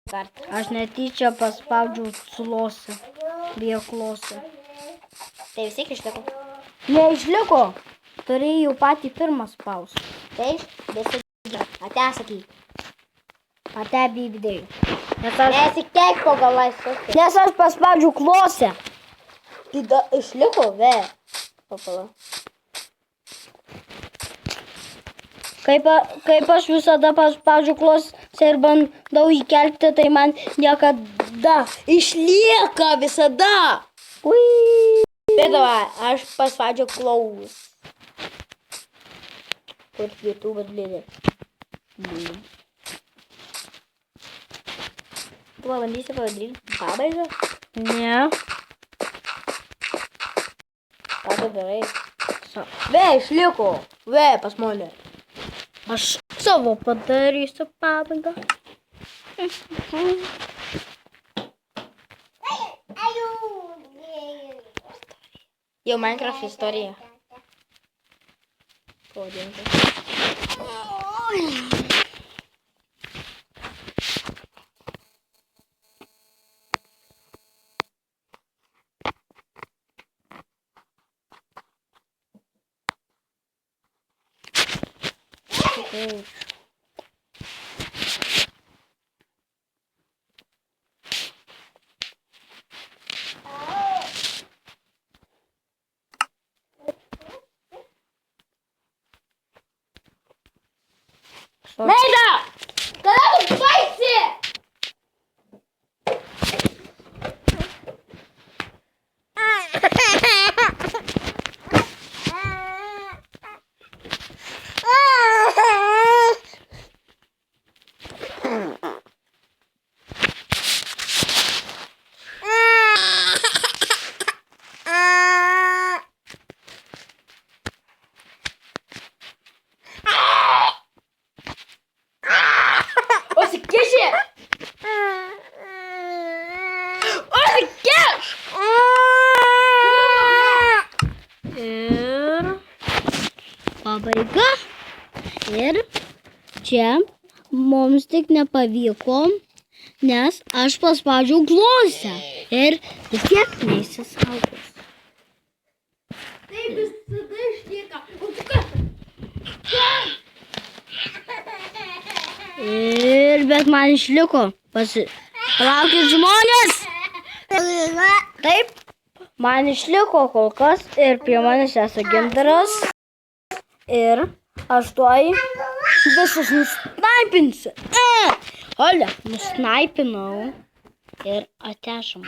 Aš netyčia paspaudžiau sulosą. Bijo klosą. Tai vis tiek išliko. Neišliko. Turėjau patį pirmą spaus. Tai desidėjo. Ate sakyk. Ate bybdėjau. Nesikeik po galai sukti. Nes aš paspaudžiau klosę. Tai išliko, Papala. Kaip aš visada paspaudžiu klosę ir bandau įkelti, tai man niekada Išlieka visada. Ui. Bet davai, aš paspaudžiu klaus. Kur YouTube atblėdė. Tu pabandysi padaryti pabaigą? Ne. Ką tu darai? Išliko. Pas mane. Aš savo padarysiu pabaigą. Jau Minecraft istorija. Pavadinti. Meida! Kada tu baigsi? Užsikiši! Užsikiš! Ir pabaiga. Ir čia mums tik nepavyko, nes aš paspaudžiau klosę. Ir vis tiek neįsisaugos. Tai visada išlieka. Bet man išliko. Palaukit žmonės. Taip, man išliko kol kas ir prie manęs esą Gintaras. Ir aš tuoj visus nusnaipinsiu. Ole, nusnaipinau ir atešam.